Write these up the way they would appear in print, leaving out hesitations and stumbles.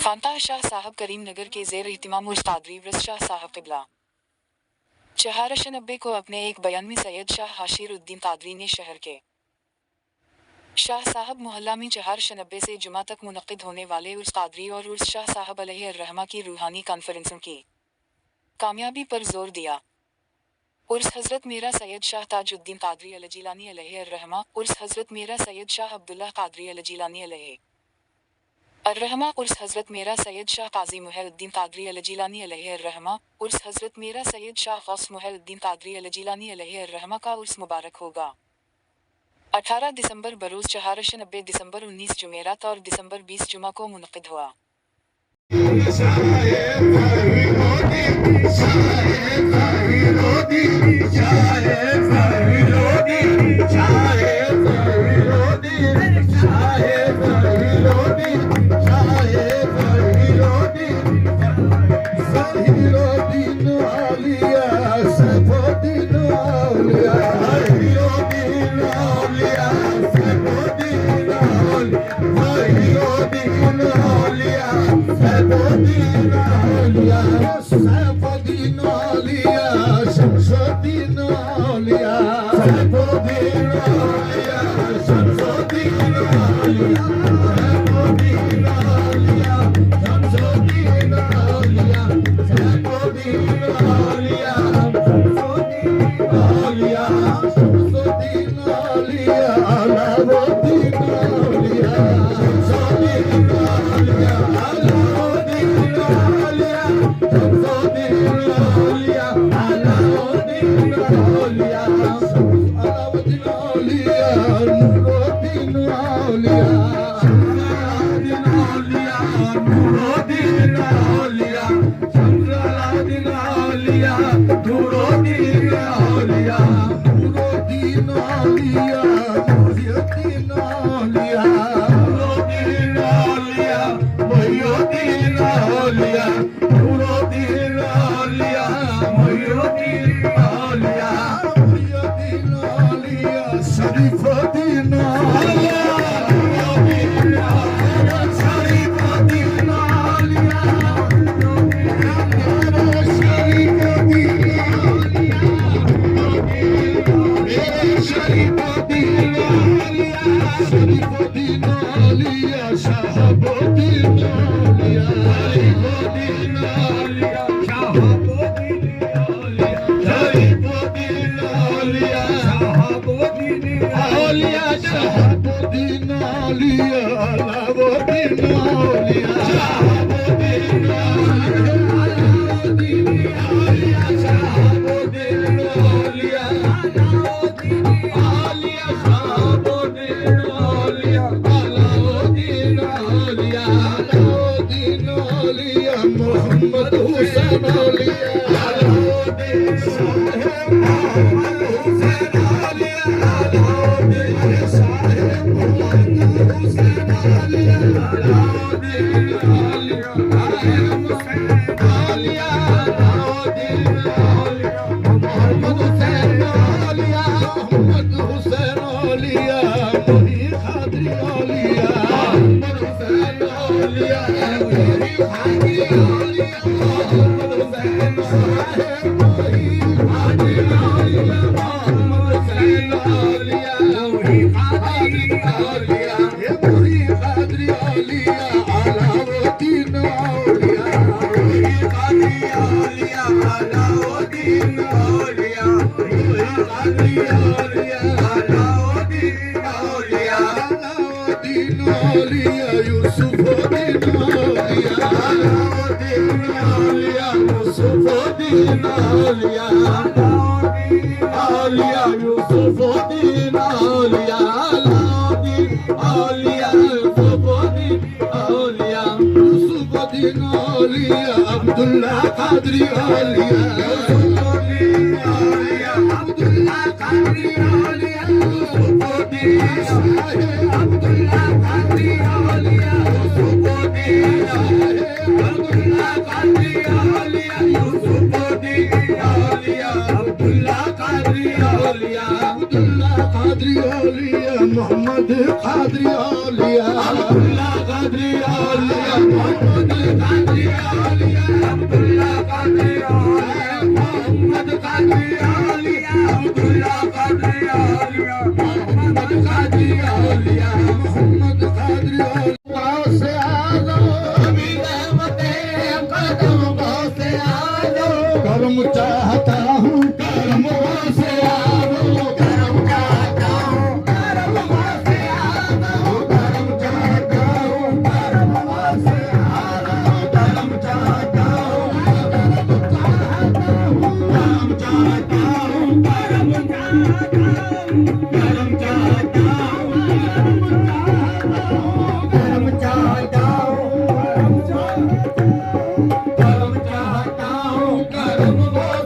खानकाह शाह साहब करीमनगर के ज़ेर इहतिमाम उस्ताद रिवरस शाह साहब क़िबला 490 को अपने एक बयान में सैयद शाह हाशिर उद्दीन कादरी ने शहर के शाह साहब मोहल्ला में 490 से जुमा तक मुनक़िद होने वाले उर्स कादरी और उर्स शाह साहब अलैहिर्रहमा की रूहानी कॉन्फ्रेंसों की कामयाबी पर जोर दिया। उर्स हज़रत मेरा सैयद शाह ताजुद्दीन कादरी अलजीलानी अलैहिर्रहमा, उर्स हज़रत मेरा सैयद शाह अब्दुल्लाह कादरी अलजीलानी अलैहिर्रहमा, उर्स हज़रत मेरा सैयद शाह काजी मुहिउद्दीन कादरी अलजीलानी अलैहिर्रहमा, उर्स हज़रत मेरा सैयद शाह गौस मुहिउद्दीन कादरी अलजीलानी अलैहिर्रहमा का उर्स मुबारक होगा। 18 दिसंबर बरोज़ 490 दिसंबर 19 जुमेरात और दिसंबर 20 जुमा को मुनक़िद हुआ। अब्दुल्ला कादरी औलिया अब्दुल्ला कादरी औलिया अब्दुल्ला कादरी औलिया अब्दुल्ला कादरी औलिया अब्दुल्ला कादरी औलिया अब्दुल्ला कादरी औलिया मोहम्मद कादरी औलिया अब्दुल्ला कादरी औलिया मोहम्मद कादरी औलिया अब्दुल्ला कादरी औलिया मोहम्मद कादरी औलिया अब्दुल्ला कादरी औलिया मोहम्मद कादरी औलिया मोहम्मद कादरी औलिया से आजम अभी रहमते कदम से आजम करम चाहता हूँ करम से आजम करम चाहता हूँ करम से आजम करम चाहता हूँ करम से आजम करम चाहता हूँ करम चाहता हूँ करम चाहता हूँ करम चाहता हूँ करम चाहता हूँ करम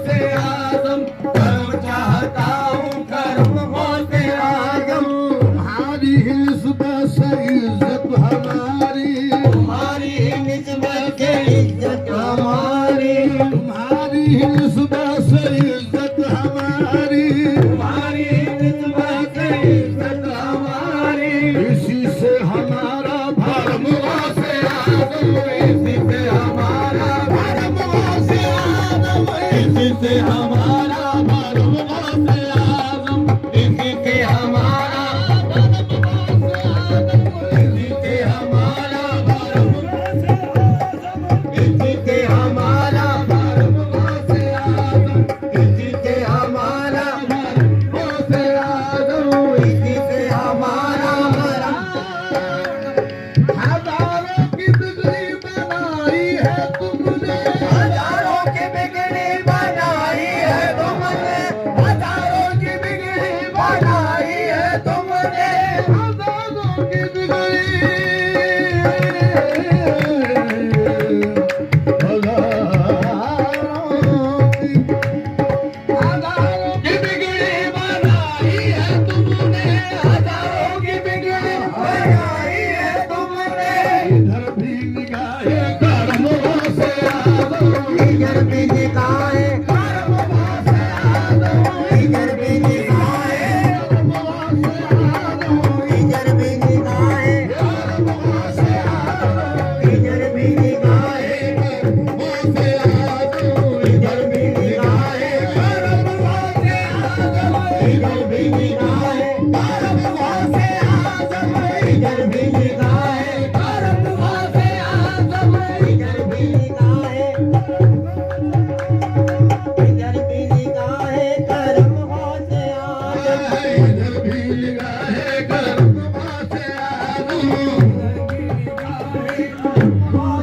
से आजम करम चाहता हूँ करम से आजम तुम्हारी निस्बत से इज्जत हमारी तुम्हारी निस्बत से इज्जत हमारी तुम्हारी निस्बत से इज्जत हमारी तुम्हारी निस्बत से इज्जत हमारी इसी से हमारा धर्म से आजम इसी से हमारा धर्म से आजम इसी से हमारा धर्म से आजम इसी से हमारा धर्म से आजम इसी से हमारा धर्म से आजम इसी से हमारा धर्म से आजम इसी से हमारा धर्म से आजम इसी से हमारा हजारों की बिगड़ी बनाई है तुमने हजारों की बिगड़ी बनाई है तुमने हजारों की बिगड़ी बनाई है तुमने हजारों की बिगड़ी हजारों की बिगड़ी बनाई है तुमने हजारों की बिगड़ी बनाई है तुमने इधर भी निगाहें करम से आजम इधर भी निगाहें करम से आजम इधर भी निगाहें करम से आजम इधर भी निगाहें करम से आजम इधर भी निगाहें करम से आजम इधर भी निगाहें करम से आजम इधर भी निगाहें करम से आजम इधर भी निगाहें करम से आजम इधर भी निगाहें इधर भी निगाहें करम से आजम इधर भी निगाहें करम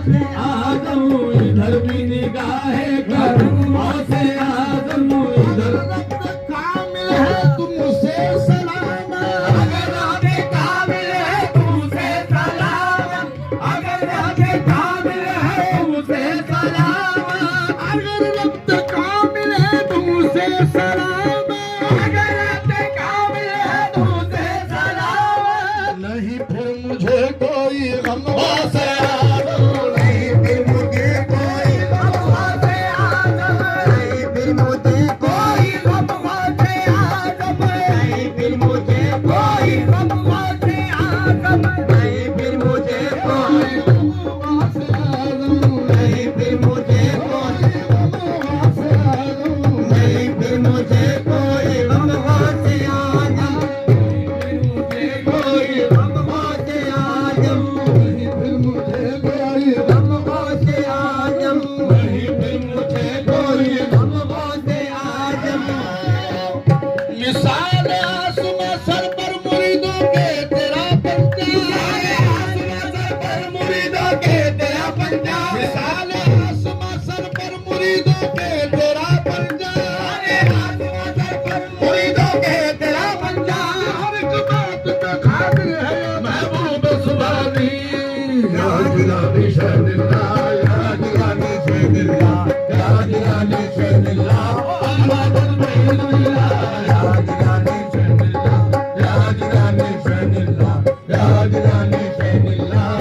से आजम इधर भी निगाहें करम से आजम इधर कामिल है तुमसे सलाम अगर आगे कामिल है तुमसे सलाम अगर आगे कामिल है तुमसे सलाम अगर रब्त कामिल है तुमसे सलाम अगर रब्त कामिल है तुमसे सलाम नहीं फिर मुझे कोई गम से आजम नहीं फिर मुझे कोई गम से आजम नहीं फिर मुझे कोई गम से आजम नहीं फिर मुझे कोई गम से आजम नहीं फिर मुझे कोई गम से आजम नहीं फिर मुझे कोई गम से आजम नहीं फिर मुझे कोई गम से आजम मुझे कोई गम से आजम नहीं फिर मुझे कोई गम से आजम नहीं फिर मुझे कोई गम से आजम मिसाल आसमां सर पर मुरीदों के तेरा पंजा आसमां सर पर मुरीदों के तेरा पंजा मिसाल आसमां सर पर मुरीदों के तेरा पंजा आसमां सर पर मुरीदों के तेरा पंजा हर एक बात पे कादिर है महबूब सुभानी या जिलानी शहनिल्लाह या जिलानी शहनिल्लाह या जिलानी शहनिल्लाह अहमद बिल्लाह या जिलानी शहनिल्लाह या जिलानी शहनिल्लाह या जिलानी शहनिल्लाह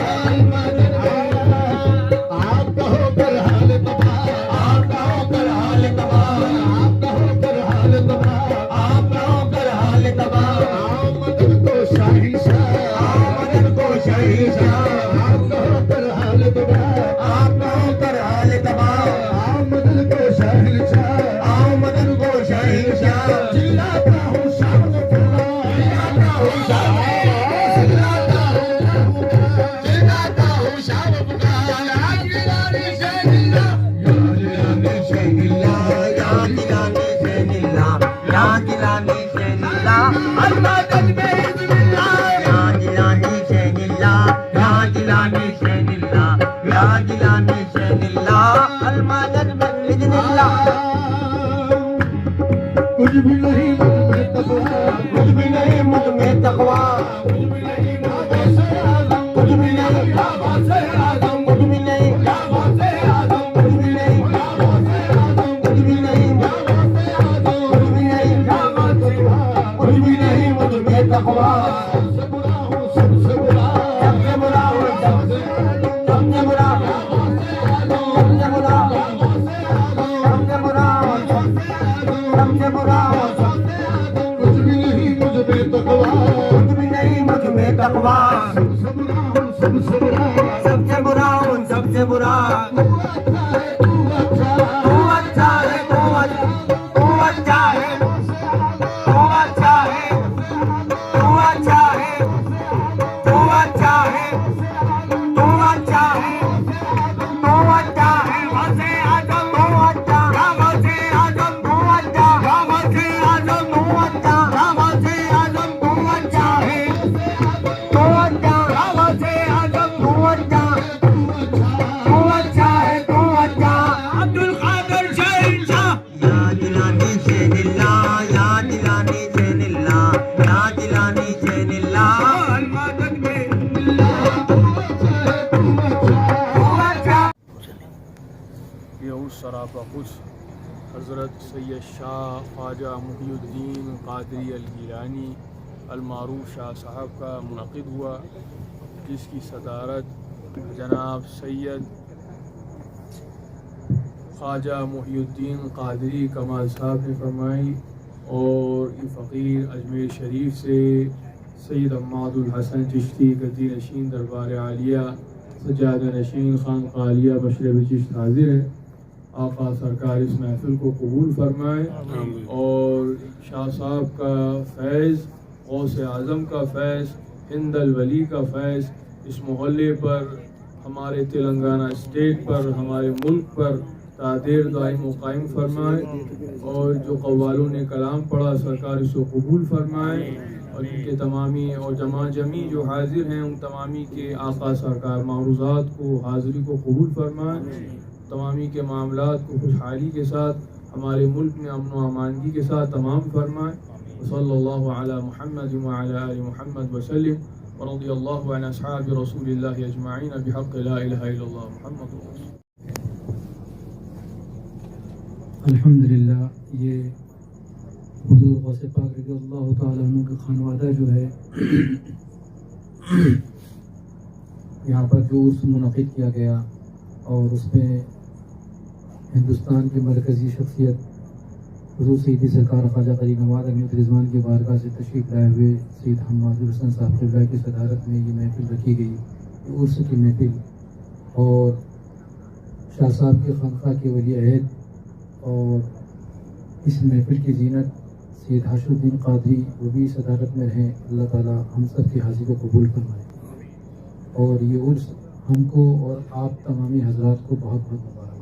जिलानी शहनिल्लाह अलमादद में बिजनिल्लाह। कुछ भी नहीं मुझ में तकवा, कुछ भी नहीं मुझ में तकवा, कुछ भी नहीं गासे आजम, कुछ भी नहीं गासे आजम, कुछ भी नहीं गासे आजम, कुछ भी नहीं गासे आजम, कुछ भी नहीं गासे आजम, कुछ भी नहीं कुछ भी नहीं मुझ में तकवा। सबसे बुरा हूँ सबसे बुरा, सबसे बुरा हूँ सबसे बुरा, सबसे बुरा सबसे बुरा हूँ, सबसे बुरा हूँ। कुछ भी नहीं मुझ में तकवा, कुछ भी नहीं मुझ में तकवा। सबसे बुरा हूँ सबसे बुरा, सबसे बुरा हूँ सबसे बुरा। तू अच्छा है तू अच्छा, तू अच्छा है तू अच्छा है तू अच्छा है तू अच्छा है तू अच्छा है तू अच्छा है वज़े आज़म तू अच्छा या वज़े आज़म तू अच्छा या वज़े आज़म तू अच्छा या वज़े आज़म तू अच्छा है तू अच्छा या वज़े आज़म तू अच्छा तू अच्छा है तू अच्छा। अब्दुल कादिर शहीन शाह या जिलानी शहनिल्लाह या जिलानी शहनिल्लाह या जिलानी शहनिल्लाह अलमादद में सराफ़ुस हज़रत सैयद शाह ख्वाजा मुहीउद्दीन क़ादरी अल-गिलानी अल-मारूफ़ शाह साहब का मुनक़िद हुआ, जिसकी सदारत जनाब सैयद ख्वाजा मुहीउद्दीन क़ादरी कमाल साहब ने फरमाई और ये फ़कीर अजमेर शरीफ से सैयद अम्मादुल हसन चिश्ती गद्दी नशीन दरबार आलिया सज्जादा नशीन खान कालिया बशर बिचिश्त हाजिर है। आका सरकार इस महफिल को कबूल फरमाए और शाह साहब का फैज़, गौस आज़म का फैज़, हिंद अल वली का फैज़ इस मोहल्ले पर, हमारे तेलंगाना स्टेट पर, हमारे मुल्क पर तादेर दाइम व कायम फरमाए और जो कव्वालों ने कलाम पढ़ा सरकार इसको कबूल फरमाए और इनके तमामी और जमी जो हाजिर हैं उन तमामी के आका सरकार मारूज़ात को हाज़िरी को कबूल फरमाए, तमामी के मामलात को खुशहाली के साथ हमारे मुल्क में अमन व अमानगी के साथ तमाम फरमाए। सल्लल्लाहु अला मुहम्मद व अला आलि मुहम्मद व सल्लम व रज़ियल्लाहु अन अस्हाबि रसूलिल्लाहि अजमईन बिहक़्क़ि ला इलाहा इल्लल्लाह मुहम्मदुर रसूलुल्लाह। अल्हम्दुलिल्लाह, ये हुज़ूर गौसे पाक रज़ियल्लाहु ताला अन्हु का खानवादा जो है यहाँ पर जो उर्स मुनक़िद किया गया और उसमें हिंदुस्तान की मरकज़ी शख्सियत हुज़ूर सैयदी सरकार ख्वाजा क़री नवाज़ अहमद रिज़वान की बारगाह से तशरीफ़ लाए हुए सैयद हम्मादुल हसन साहब क़िबला की सदारत में ये महफ़िल रखी गई, ये उर्स की महफ़िल और शाह साहब की खानक़ाह के वली अहद और इस महफ़िल की ज़ीनत सैयद हाशिमुद्दीन क़ादरी वो भी सदारत में रहें। अल्लाह ताला हम सब की हाज़िरी को कबूल फरमाए और ये उर्स हमको और आप तमामी हज़रात को बहुत बहुत मुबारक।